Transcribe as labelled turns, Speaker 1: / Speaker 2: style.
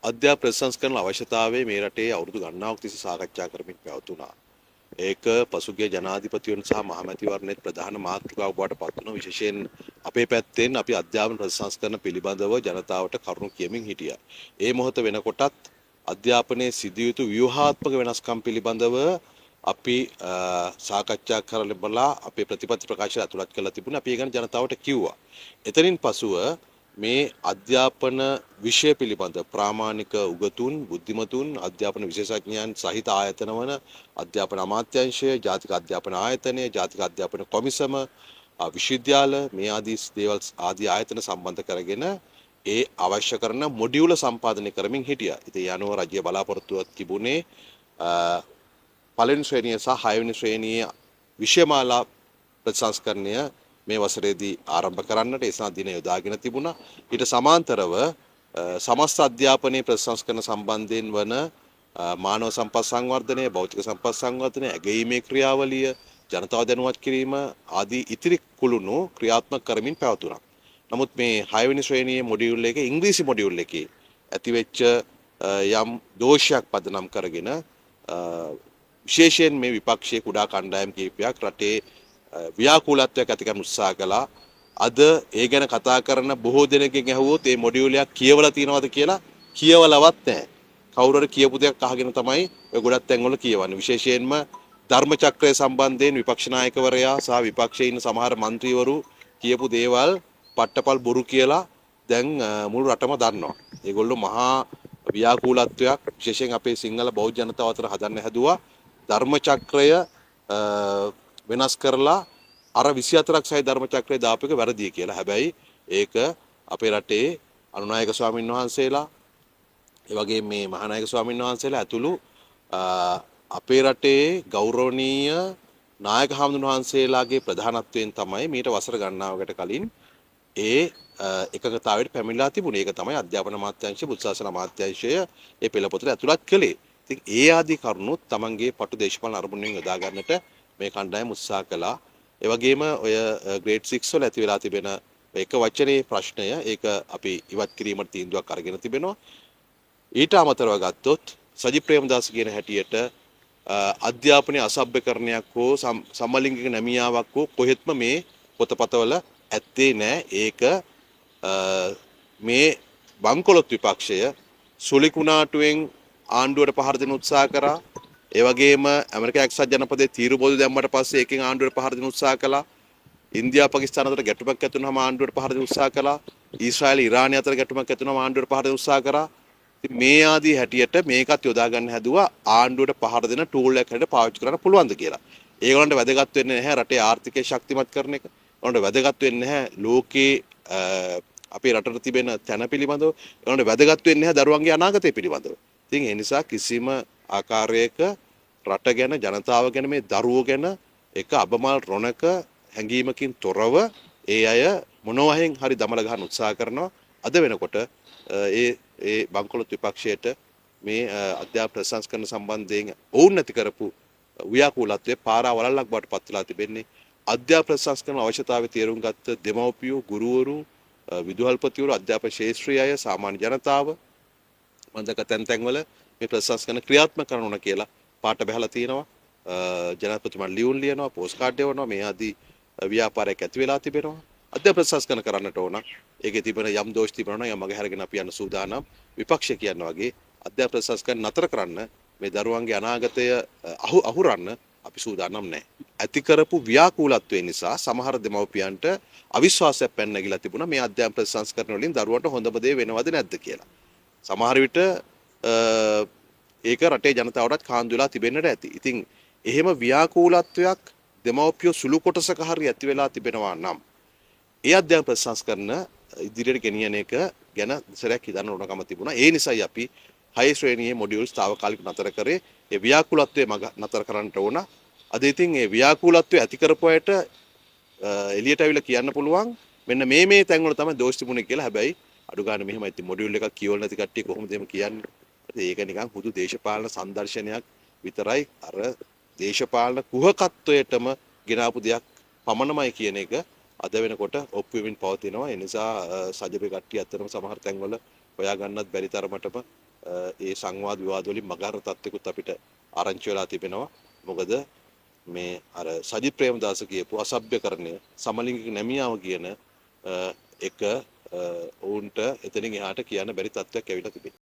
Speaker 1: අධ්‍යාපන ප්‍රතිසංස්කරණ අවශ්‍යතාවය මේ රටේ අවුරුදු ගණනාවක් තිස්සේ සාකච්ඡා කරමින් පැවතුණා. ඒක පසුගිය ජනාධිපතිවරුන් සහ මහමැතිවරණයේ ප්‍රධාන මාතෘකාවක් බවට පත් වුණා. විශේෂයෙන් අපේ පැත්තෙන් අපි අධ්‍යාපන ප්‍රතිසංස්කරණ පිළිබඳව ජනතාවට කරුණු කියමින් හිටියා. ඒ මොහොත වෙනකොටත් අධ්‍යාපනයේ සිදුවිය යුතු ව්‍යුහාත්මක වෙනස්කම් පිළිබඳව අපි සාකච්ඡා කරලා අපේ ප්‍රතිපත්ති ප්‍රකාශය අතුලත් කරලා තිබුණා. අපි ඒ ගැන ජනතාවට කිව්වා. එතනින් පසුව මේ අධ්‍යාපන විෂය පිළිබඳ ප්‍රාමාණික උගතුන් බුද්ධිමතුන් අධ්‍යාපන විශේෂඥයන් සහිත ආයතන වන අධ්‍යාපන අමාත්‍යාංශය ජාතික අධ්‍යාපන ආයතනය ජාතික අධ්‍යාපන කොමිසම විශ්වවිද්‍යාල මේ ආදී ආයතන සම්බන්ධ කරගෙන ඒ අවශ්‍ය කරන මොඩියුල සම්පාදනය කරමින් හිටියා. ඉතින් යනුව රජ්‍ය බලාපොරොත්තුවක් තිබුණේ පළවෙනි ශ්‍රේණිය සහ හයවෙනි ශ්‍රේණියේ විෂයමාලා ප්‍රතිසංස්කරණය මේ වසරේදී ආරම්භ කරන්නට ඒ සඳහා දින යොදාගෙන තිබුණා. ඊට සමාන්තරව සමස්ත අධ්‍යාපනයේ ප්‍රතිසංස්කරණ සම්බන්ධයෙන් වන මානව සම්පත් සංවර්ධනය, භෞතික සම්පත් සංවර්ධනය, ඇගයීමේ ක්‍රියාවලිය, ජනතාව දැනුවත් කිරීම ආදී ඉතිරි කුළුණු ක්‍රියාත්මක කරමින් පැවතුණා. නමුත් මේ 6 වෙනි ශ්‍රේණියේ මොඩියුල් එකේ ඉංග්‍රීසි මොඩියුල් එකේ ඇතිවෙච්ච යම් දෝෂයක් පදනම් කරගෙන විශේෂයෙන් මේ විපක්ෂයේ කුඩා කණ්ඩායම් කිහිපයක් රටේ ව්‍යාකූලත්වයක් ඇති කරන්න උත්සාහ කළා. අද ඒ ගැන කතා කරන බොහෝ දෙනෙක්ගෙන් ඇහුවොත් මේ මොඩියුල් එක කියවලා තියෙනවද කියලා කියවලවත් නැහැ. කවුරු හරි කියපු දෙයක් අහගෙන තමයි ඔය ගොඩක් තැන්වල කියවන්නේ. විශේෂයෙන්ම ධර්ම චක්‍රය සම්බන්ධයෙන් විපක්ෂ නායකවරයා සහ විපක්ෂයේ ඉන්න සමහර മന്ത്രിවරු කියපු දේවල් පට්ටපල් බොරු කියලා දැන් මුළු රටම දන්නවා. ඒගොල්ලෝ මහා ව්‍යාකූලත්වයක් විශේෂයෙන් අපේ සිංහල බෞද්ධ ජනතාව අතර හදන්න හැදුවා. ධර්ම චක්‍රය වෙනස් කරලා අර 24ක් සයි ධර්ම චක්‍රය දාපු එක වැරදි කියලා. හැබැයි ඒක අපේ රටේ අනුනායක ස්වාමීන් වහන්සේලා ඒ වගේ මේ මහානායක ස්වාමීන් වහන්සේලා ඇතුළු අපේ රටේ ගෞරවනීය නායක හාමුදුරුවෝ වහන්සේලාගේ ප්‍රධානත්වයෙන් තමයි මීට වසර ගණනාවකට කලින් ඒ එකකතාවයට පැමිණලා තිබුණේ. ඒක තමයි අධ්‍යාපන අමාත්‍යාංශය, බුද්ධ ශාසන අමාත්‍යාංශය ඒ පෙළපොතට ඇතුළත් කළේ. ඉතින් ඒ ආදී කරුණුත් තමන්ගේ පටු දේශපාලන අරමුණෙන් යොදා ගන්නට මේ කණ්ඩායම උත්සාහ කළා. ඒ වගේම ඔය ග්‍රේඩ් 6 වල ඇති වෙලා තිබෙන එක වචනේ ප්‍රශ්නය ඒක අපි ඉවත් කිරීමට තීන්දුවක් අරගෙන තිබෙනවා. ඊට අමතරව ගත්තොත් සජිත් ප්‍රේමදාස කියන හැටියට අධ්‍යාපනයේ අසභ්‍යකරණයක් හෝ සමලිංගික නැමියාවක් හෝ කොහෙත්ම මේ පොතපතවල ඇත්තේ නැහැ. ඒක මේ බංකොලොත් විපක්ෂය සුළි කුණාටුවෙන් ආණ්ඩුවට පහර දෙන උත්සාහ කරා. ඒ වගේම ඇමරිකා එක්සත් ජනපදයේ තීරු බෝධි දැම්මට පස්සේ ඒකෙන් ආණ්ඩුවට පහර දෙන උත්සාහ කළා. ඉන්දියා පාකිස්තාන අතර ගැටුමක් ඇති වුනහම ආණ්ඩුවට පහර දෙන උත්සාහ කළා. ඊශ්‍රායල ඉරානය අතර ගැටුමක් ඇති වුනහම ආණ්ඩුවට පහර දෙන උත්සාහ කරා. ඉතින් මේ ආදී හැටියට මේකත් යොදා ගන්න හැදුවා ආණ්ඩුවට පහර දෙන ටූල් එකක් හැටියට පාවිච්චි කරන්න පුළුවන්ද කියලා. ඒගොල්ලන්ට වැදගත් වෙන්නේ නැහැ රටේ ආර්ථිකය ශක්තිමත් කරන එක. ඒගොල්ලන්ට වැදගත් වෙන්නේ නැහැ ලෝකේ අපේ රටට තිබෙන තැන පිළිබඳව. ඒගොල්ලන්ට වැදගත් වෙන්නේ නැහැ දරුවන්ගේ අනාගතය පිළිබඳව. ඉතින් ඒ නිසා කිසිම ආකාරයක රට ගැන ජනතාව ගැන මේ දරුවෝ ගැන එක අබමල් රොණක හැඟීමකින් තොරව ඒ අය මොනවහෙන් හරි දමල ගහන්න උත්සාහ කරනවා. අද වෙනකොට ඒ බංකොලොත් විපක්ෂයට මේ අධ්‍යාපන ප්‍රතිසංස්කරණ සම්බන්ධයෙන් ඔවුන් නැති කරපු ව්‍යාකූලත්වයේ පාරා වලල්ලක් බවට පත් වෙලා තිබෙන්නේ. අධ්‍යාපන ප්‍රතිසංස්කරණ අවශ්‍යතාවය තේරුම් ගත්ත දෙමව්පියෝ, ගුරුවරු, විදුහල්පතිවරු, අධ්‍යාපන ශාස්ත්‍රීය අය, සාමාන්‍ය ජනතාව මන්දක තැන්වල මේ ප්‍රතිසංස්කරණ ක්‍රියාත්මක කරන්න ඕන කියලා පාට බහලා තියෙනවා. ජනාධිපතිතුමා ලියුම් ලියනවා, පෝස්ට් කාඩ් එවනවා. මේ ආදී ව්‍යාපාරයක් ඇති වෙලා තිබෙනවා. අධ්‍යාපන ප්‍රතිසංස්කරණ කරන්නට ඕන. ඒකේ තිබෙන යම් දෝෂ තිබෙනවා නම් යම් මගහැරගෙන අපි යන සූදානම්. විපක්ෂ කියන වගේ අධ්‍යාපන ප්‍රතිසංස්කරණ නතර කරන්න මේ දරුවන්ගේ අනාගතය අහුරන්න අපි සූදානම් නැහැ. ඇති කරපු ව්‍යාකූලත්වය නිසා සමහර දෙමව්පියන්ට අවිශ්වාසයක් පැන නැගිලා තිබුණා මේ අධ්‍යාපන ප්‍රතිසංස්කරණ වලින් දරුවන්ට හොඳම දේ වෙනවද නැද්ද කියලා. සමහර විට ඒක රටේ ජනතාවටත් කාන්දු වෙලා තිබෙන්නට ඇති. ඉතින් එහෙම ව්‍යාකූලත්වයක් දෙමව්පියෝ සුළු කොටසක හරි ඇති වෙලා තිබෙනවා නම් ඒ අධ්‍යාපන ප්‍රතිසංස්කරණ ඉදිරියට ගෙනියන එක ගැන සරයක් හිතන්න ඕනකම තිබුණා. ඒ නිසායි අපි 6 ශ්‍රේණියේ මොඩියුල්ස් තාවකාලිකව නතර කරේ. ඒ ව්‍යාකූලත්වය නතර කරන්නට ඕන. අද ඉතින් ඒ ව්‍යාකූලත්වය ඇති කරපු අයට එළියට අවිලා කියන්න පුළුවන් මෙන්න මේ තැන්වල තමයි දෝෂ තිබුණේ කියලා. හැබැයි අඩු ගන්න මෙහෙමයි ඉතින් මොඩියුල් එකක් කියවල නැති කට්ටිය කොහොමද එහෙම කියන්නේ? ඒක නිකන් හුදු දේශපාලන සංදර්ශනයක් විතරයි. අර දේශපාලන කුහකත්වයටම ගෙනාපු දෙයක් පමණමයි කියන එක අද වෙනකොට ඔප්පු වෙමින් පවතිනවා. ඒ නිසා සජිපේ කට්ටිය අතරම සමහර තැන්වල හොයා ගන්නත් බැරි තරමටම ඒ සංවාද විවාද වලින් මගහර තත්ත්වයකුත් අපිට ආරංචි වෙලා තිබෙනවා. මොකද මේ අර සජිත් ප්‍රේමදාස කියපු අසභ්‍යකරණය සමලිංගික නැමියාව කියන එක ඔවුන්ට එතනින් එහාට කියන්න බැරි තත්ත්වයක් ඇවිල්ලා තිබෙනවා.